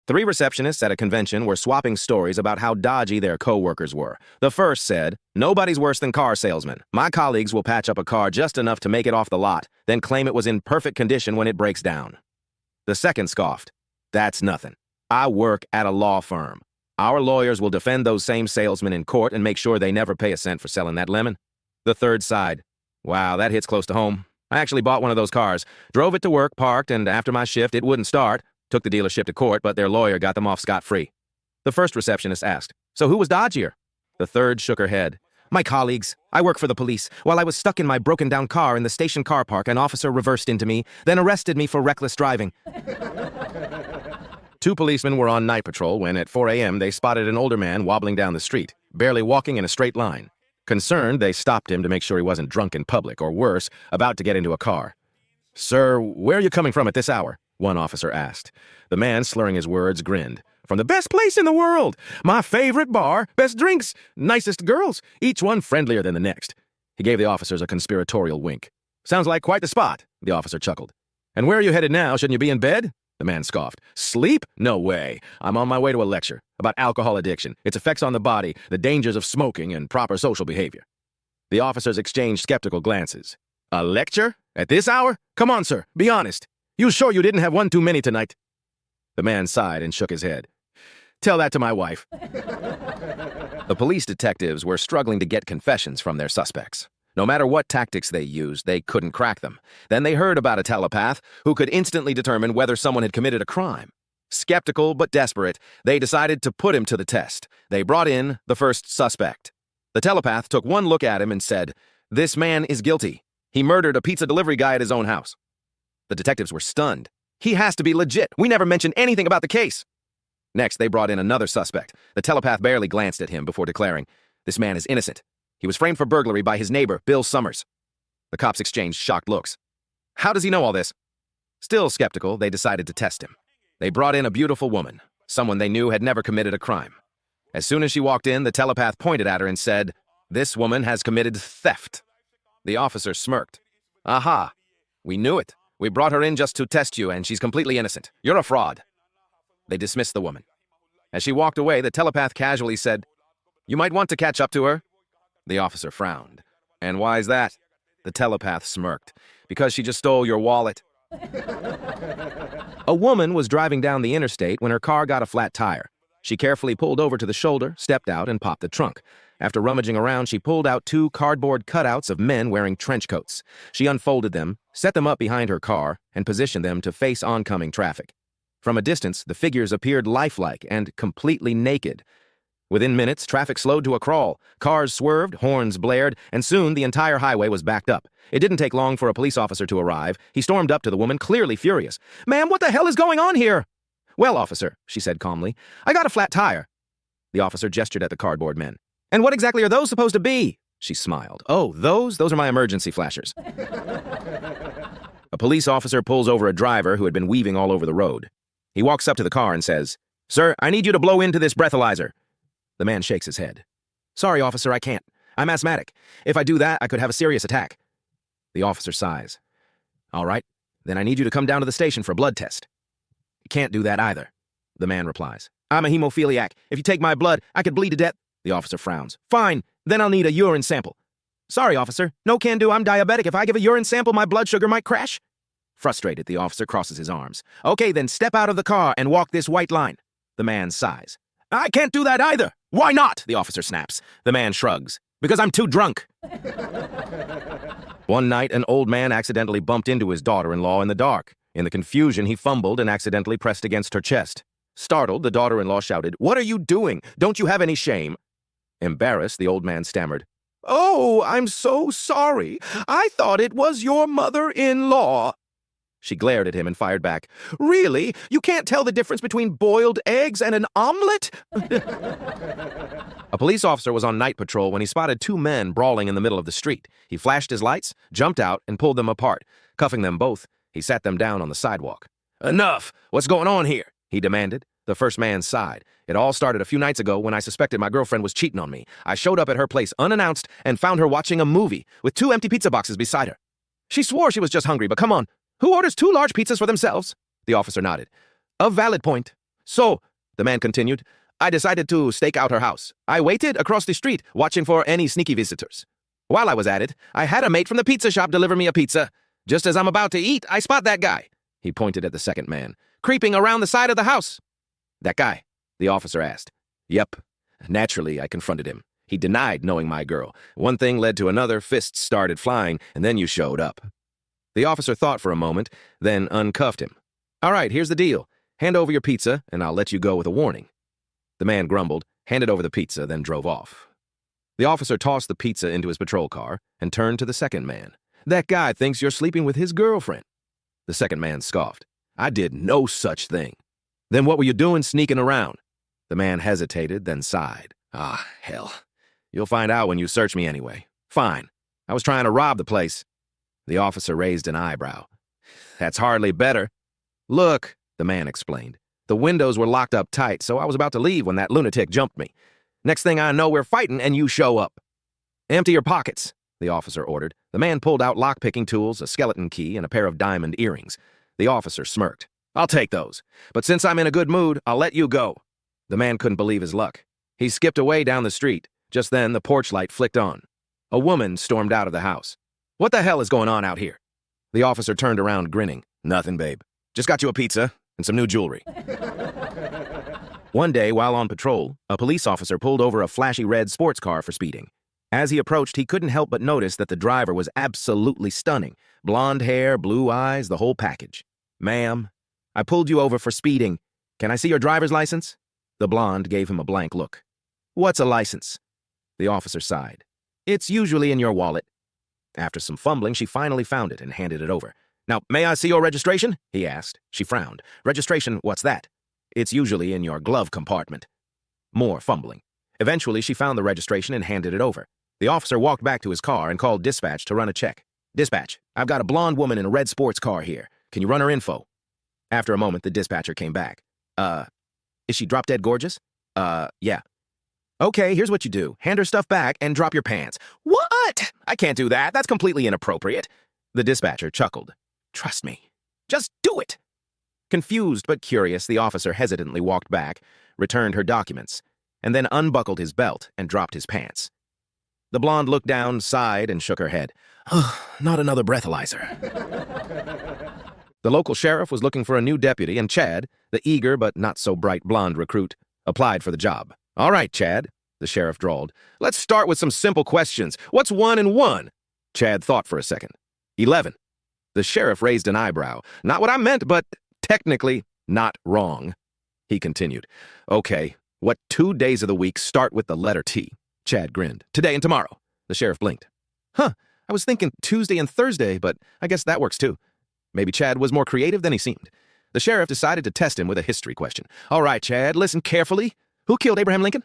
Three receptionists at a convention were swapping stories about how dodgy their co-workers were. The first said, "Nobody's worse than car salesmen. My colleagues will patch up a car just enough to make it off the lot, then claim it was in perfect condition when it breaks down." The second scoffed, "That's nothing. I work at a law firm. Our lawyers will defend those same salesmen in court and make sure they never pay a cent for selling that lemon." The third sighed, "Wow, that hits close to home. I actually bought one of those cars, drove it to work, parked, and after my shift, it wouldn't start. Took the dealership to court, but their lawyer got them off scot-free." The first receptionist asked, "So who was dodgier?" The third shook her head. "My colleagues. I work for the police. While I was stuck in my broken-down car in the station car park, an officer reversed into me, then arrested me for reckless driving." Two policemen were on night patrol when, at 4 a.m., they spotted an older man wobbling down the street, barely walking in a straight line. Concerned, they stopped him to make sure he wasn't drunk in public, or worse, about to get into a car. "Sir, where are you coming from at this hour?" one officer asked. The man, slurring his words, grinned. "From the best place in the world. My favorite bar, best drinks, nicest girls, each one friendlier than the next." He gave the officers a conspiratorial wink. "Sounds like quite the spot," the officer chuckled. "And where are you headed now? Shouldn't you be in bed?" The man scoffed. "Sleep? No way. I'm on my way to a lecture about alcohol addiction, its effects on the body, the dangers of smoking, and proper social behavior." The officers exchanged skeptical glances. "A lecture? At this hour? Come on, sir, be honest. You sure you didn't have one too many tonight?" The man sighed and shook his head. "Tell that to my wife." The police detectives were struggling to get confessions from their suspects. No matter what tactics they used, they couldn't crack them. Then they heard about a telepath who could instantly determine whether someone had committed a crime. Skeptical but desperate, they decided to put him to the test. They brought in the first suspect. The telepath took one look at him and said, "This man is guilty. He murdered a pizza delivery guy at his own house." The detectives were stunned. "He has to be legit. We never mentioned anything about the case." Next, they brought in another suspect. The telepath barely glanced at him before declaring, "This man is innocent. He was framed for burglary by his neighbor, Bill Summers." The cops exchanged shocked looks. "How does he know all this?" Still skeptical, they decided to test him. They brought in a beautiful woman, someone they knew had never committed a crime. As soon as she walked in, the telepath pointed at her and said, "This woman has committed theft." The officer smirked. "Aha, we knew it. We brought her in just to test you, and she's completely innocent. You're a fraud." They dismissed the woman. As she walked away, the telepath casually said, "You might want to catch up to her." The officer frowned. "And why is that?" The telepath smirked. "Because she just stole your wallet." A woman was driving down the interstate when her car got a flat tire. She carefully pulled over to the shoulder, stepped out, and popped the trunk. After rummaging around, she pulled out two cardboard cutouts of men wearing trench coats. She unfolded them, set them up behind her car, and positioned them to face oncoming traffic. From a distance, the figures appeared lifelike and completely naked. Within minutes, traffic slowed to a crawl. Cars swerved, horns blared, and soon the entire highway was backed up. It didn't take long for a police officer to arrive. He stormed up to the woman, clearly furious. "Ma'am, what the hell is going on here?" "Well, officer," she said calmly, "I got a flat tire." The officer gestured at the cardboard men. "And what exactly are those supposed to be?" She smiled. "Oh, those are my emergency flashers." A police officer pulls over a driver who had been weaving all over the road. He walks up to the car and says, "Sir, I need you to blow into this breathalyzer." The man shakes his head. "Sorry, officer, I can't. I'm asthmatic. If I do that, I could have a serious attack." The officer sighs. "All right, then I need you to come down to the station for a blood test." "You can't do that either," the man replies. "I'm a hemophiliac. If you take my blood, I could bleed to death." The officer frowns. "Fine, then I'll need a urine sample." "Sorry, officer. No can do. I'm diabetic. If I give a urine sample, my blood sugar might crash." Frustrated, the officer crosses his arms. "Okay, then step out of the car and walk this white line." The man sighs. "I can't do that either." "Why not?" the officer snaps. The man shrugs. "Because I'm too drunk." One night, an old man accidentally bumped into his daughter-in-law in the dark. In the confusion, he fumbled and accidentally pressed against her chest. Startled, the daughter-in-law shouted, "What are you doing? Don't you have any shame?" Embarrassed, the old man stammered, "Oh, I'm so sorry. I thought it was your mother-in-law." She glared at him and fired back, "Really? You can't tell the difference between boiled eggs and an omelet?" A police officer was on night patrol when he spotted two men brawling in the middle of the street. He flashed his lights, jumped out, and pulled them apart. Cuffing them both, he sat them down on the sidewalk. "Enough! What's going on here?" he demanded. The first man sighed. "It all started a few nights ago when I suspected my girlfriend was cheating on me. I showed up at her place unannounced and found her watching a movie with two empty pizza boxes beside her. She swore she was just hungry, but come on. Who orders two large pizzas for themselves?" The officer nodded. "A valid point. So, the man continued, I decided to stake out her house. I waited across the street, watching for any sneaky visitors. While I was at it, I had a mate from the pizza shop deliver me a pizza. Just as I'm about to eat, I spot that guy. He pointed at the second man, creeping around the side of the house. That guy? The officer asked. Yep. Naturally, I confronted him. He denied knowing my girl. One thing led to another, fists started flying, and then you showed up. The officer thought for a moment, then uncuffed him. All right, here's the deal. Hand over your pizza, and I'll let you go with a warning. The man grumbled, handed over the pizza, then drove off. The officer tossed the pizza into his patrol car and turned to the second man. That guy thinks you're sleeping with his girlfriend. The second man scoffed. I did no such thing. Then what were you doing sneaking around? The man hesitated, then sighed. Ah, hell. You'll find out when you search me anyway. Fine. I was trying to rob the place. The officer raised an eyebrow. That's hardly better. Look, the man explained. The windows were locked up tight, so I was about to leave when that lunatic jumped me. Next thing I know, we're fighting and you show up. Empty your pockets, the officer ordered. The man pulled out lock-picking tools, a skeleton key, and a pair of diamond earrings. The officer smirked. I'll take those. But since I'm in a good mood, I'll let you go. The man couldn't believe his luck. He skipped away down the street. Just then, the porch light flicked on. A woman stormed out of the house. What the hell is going on out here? The officer turned around, grinning. Nothing, babe. Just got you a pizza and some new jewelry. One day, while on patrol, a police officer pulled over a flashy red sports car for speeding. As he approached, he couldn't help but notice that the driver was absolutely stunning. Blonde hair, blue eyes, the whole package. Ma'am, I pulled you over for speeding. Can I see your driver's license? The blonde gave him a blank look. What's a license? The officer sighed. It's usually in your wallet. After some fumbling, she finally found it and handed it over. Now, may I see your registration? He asked. She frowned. Registration, what's that? It's usually in your glove compartment. More fumbling. Eventually, she found the registration and handed it over. The officer walked back to his car and called dispatch to run a check. Dispatch, I've got a blonde woman in a red sports car here. Can you run her info? After a moment, the dispatcher came back. Is she drop-dead gorgeous? Yeah. Okay, here's what you do. Hand her stuff back and drop your pants. What? I can't do that. That's completely inappropriate. The dispatcher chuckled. Trust me. Just do it. Confused but curious, the officer hesitantly walked back, returned her documents, and then unbuckled his belt and dropped his pants. The blonde looked down, sighed, and shook her head. Not another breathalyzer. The local sheriff was looking for a new deputy, and Chad, the eager but not so bright blonde recruit, applied for the job. All right, Chad, the sheriff drawled. Let's start with some simple questions. What's 1 and 1? Chad thought for a second. 11. The sheriff raised an eyebrow. Not what I meant, but technically not wrong. He continued. Okay, what 2 days of the week start with the letter T? Chad grinned. Today and tomorrow. The sheriff blinked. I was thinking Tuesday and Thursday, but I guess that works too. Maybe Chad was more creative than he seemed. The sheriff decided to test him with a history question. All right, Chad, listen carefully. Who killed Abraham Lincoln?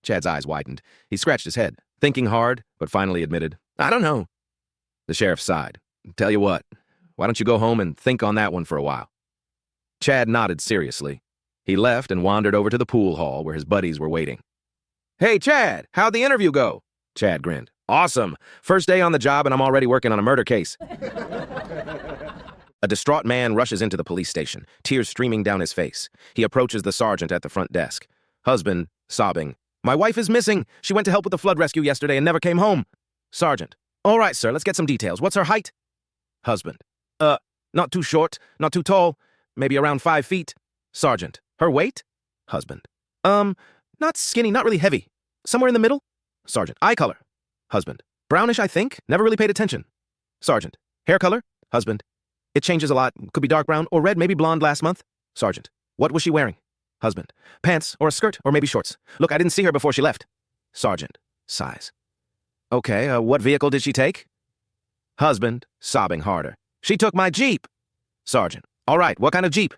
Chad's eyes widened. He scratched his head, thinking hard, but finally admitted, I don't know. The sheriff sighed. Tell you what, why don't you go home and think on that one for a while? Chad nodded seriously. He left and wandered over to the pool hall where his buddies were waiting. Hey, Chad, how'd the interview go? Chad grinned. Awesome. First day on the job and I'm already working on a murder case. A distraught man rushes into the police station, tears streaming down his face. He approaches the sergeant at the front desk. Husband, sobbing. My wife is missing. She went to help with the flood rescue yesterday and never came home. Sergeant. All right, sir, let's get some details. What's her height? Husband. Not too short, not too tall. Maybe around 5 feet. Sergeant. Her weight? Husband. Not skinny, not really heavy. Somewhere in the middle? Sergeant. Eye color? Husband. Brownish, I think. Never really paid attention. Sergeant. Hair color? Husband. It changes a lot. Could be dark brown or red, maybe blonde last month. Sergeant. What was she wearing? Husband. Pants or a skirt or maybe shorts. Look, I didn't see her before she left. Sergeant. Sighs. Okay, what vehicle did she take? Husband, sobbing harder. She took my Jeep. Sergeant. All right, what kind of Jeep?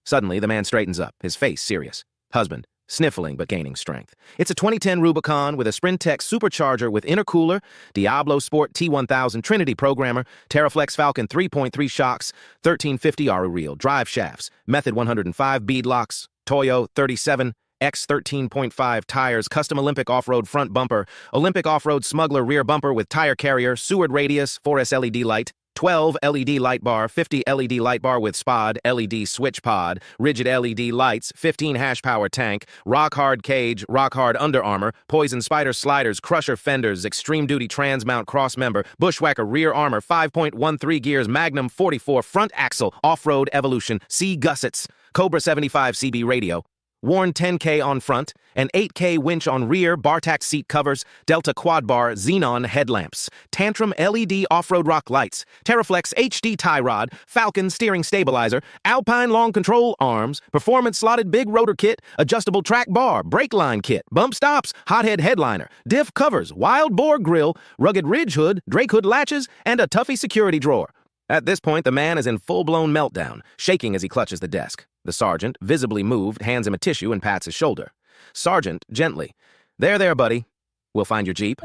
Suddenly, the man straightens up, his face serious. Husband, sniffling but gaining strength. It's a 2010 Rubicon with a Sprintec supercharger with intercooler, Diablo Sport T1000 Trinity programmer, Terraflex Falcon 3.3 shocks, 1350 Aru reel, drive shafts, Method 105 bead locks, Toyo 37, X 13.5 tires, custom Olympic off-road front bumper, Olympic off-road smuggler rear bumper with tire carrier, Seward radius, 4S LED light. 12 LED light bar, 50 LED light bar with SPOD, LED switch pod, rigid LED lights, 15 hash power tank, rock hard cage, rock hard Under Armour, poison spider sliders, crusher fenders, extreme duty trans mount cross member, bushwhacker rear armor, 5.13 gears, Magnum 44 front axle, off-road evolution, C gussets, Cobra 75 CB radio, Warn 10K on front, an 8K winch on rear, Bartax seat covers, Delta quad bar, Xenon headlamps, Tantrum LED off-road rock lights, Terraflex HD tie rod, Falcon steering stabilizer, Alpine long control arms, performance slotted big rotor kit, adjustable track bar, brake line kit, bump stops, hothead headliner, diff covers, wild boar grill, rugged ridge hood, Drake hood latches, and a Tuffy security drawer. At this point, the man is in full-blown meltdown, shaking as he clutches the desk. The sergeant, visibly moved, hands him a tissue and pats his shoulder. Sergeant, gently, There, buddy. We'll find your Jeep.